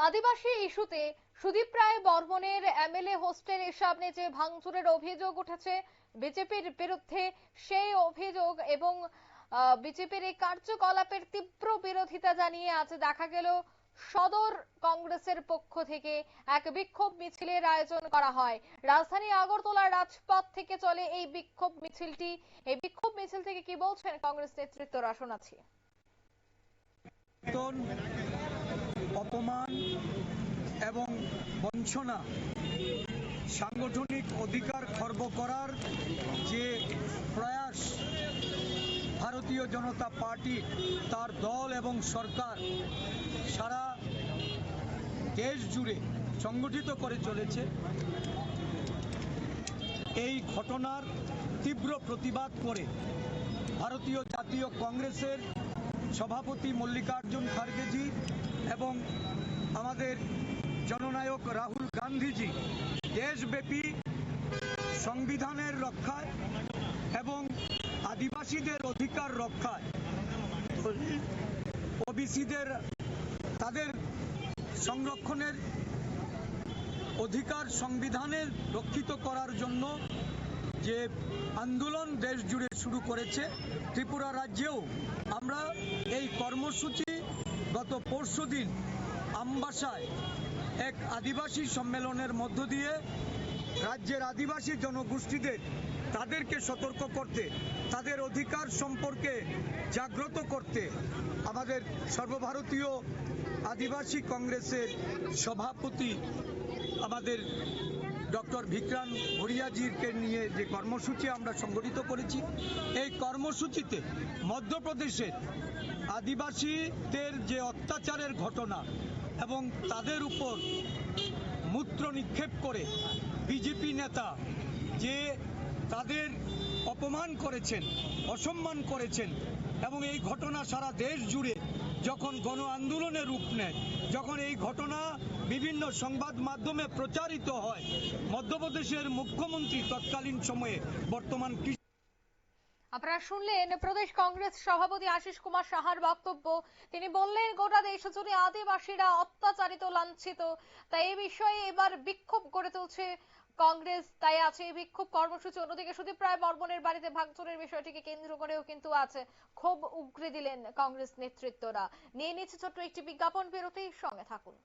আদিবাসী ইস্যুতে সুদীপ রায় বর্মনের এমএলএ হোস্টেলের সামনে যে ভাঙচুরের অভিযোগ উঠেছে বিজেপির বিরুদ্ধে, সেই অভিযোগ এবং বিজেপির এই কার্যকলাপের তীব্র বিরোধিতা জানিয়ে আজ দেখা গেল সদর কংগ্রেসের পক্ষ থেকে এক বিক্ষোভ মিছিলের আয়োজন করা হয়। রাজধানী আগরতলার রাজপথ থেকে চলে এই বিক্ষোভ মিছিলটি। এই বিক্ষোভ মিছিল থেকে কি বলছেন কংগ্রেস নেতৃত্বরা শোনাচ্ছি। অপমান এবং বঞ্চনা, সাংগঠনিক অধিকার খর্ব করার যে প্রয়াস ভারতীয় জনতা পার্টি, তার দল এবং সরকার সারা দেশ জুড়ে সংগঠিত করে চলেছে, এই ঘটনার তীব্র প্রতিবাদ করে ভারতীয় জাতীয় কংগ্রেসের সভাপতি মল্লিকার্জুন খার্গেজি এবং আমাদের জননায়ক রাহুল গান্ধীজি দেশব্যাপী সংবিধানের রক্ষায় এবং আদিবাসীদের অধিকার রক্ষায়, ওবিসিদের তাদের সংরক্ষণের অধিকার সংবিধানের রক্ষিত করার জন্য যে আন্দোলন দেশ জুড়ে শুরু করেছে, ত্রিপুরা রাজ্যেও আমরা এই কর্মসূচি গত পরশুদিন আমবাসায় এক আদিবাসী সম্মেলনের মধ্য দিয়ে রাজ্যের আদিবাসী জনগোষ্ঠীদের তাদেরকে সতর্ক করতে, তাদের অধিকার সম্পর্কে জাগ্রত করতে আমাদের সর্বভারতীয় আদিবাসী কংগ্রেসের সভাপতি আমাদের ডক্টর বিক্রান্ত ভুরিয়াজিকে নিয়ে যে কর্মসূচি আমরা সংগঠিত করেছি, এই কর্মসূচিতে মধ্যপ্রদেশের আদিবাসীদের যে অত্যাচারের ঘটনা এবং তাদের উপর মূত্র নিক্ষেপ করে বিজেপি নেতা যে তাদের অপমান করেছেন, অসম্মান করেছেন, এবং এই ঘটনা সারা দেশ জুড়ে যখন গণ আন্দোলনের রূপ নেয়, যখন এই ঘটনা বিভিন্ন সংবাদ মাধ্যমে প্রচারিত হয়, মধ্যপ্রদেশের মুখ্যমন্ত্রী তৎকালীন সময়ে বর্তমান আপনারা শুনলেন প্রদেশ কংগ্রেস সভাপতি আশিস কুমার সাহার বক্তব্য। তিনি বললেন গোটা দেশ জুড়ে আদিবাসীরা অত্যাচারিত, লাঞ্ছিত, তাই এই বিষয়ে এবার বিক্ষোভ গড়ে তুলছে কংগ্রেস, তাই আছে এই বিক্ষোভ কর্মসূচি। অন্যদিকে সুদীপ রায় বর্মনের বাড়িতে ভাঙচুরের বিষয়টিকে কেন্দ্র করেও কিন্তু আছে ক্ষোভ উগরে দিলেন কংগ্রেস নেতৃত্বরা। নিয়ে নিচ্ছে ছোট্ট একটি বিজ্ঞাপন বিরতি, সঙ্গে থাকুন।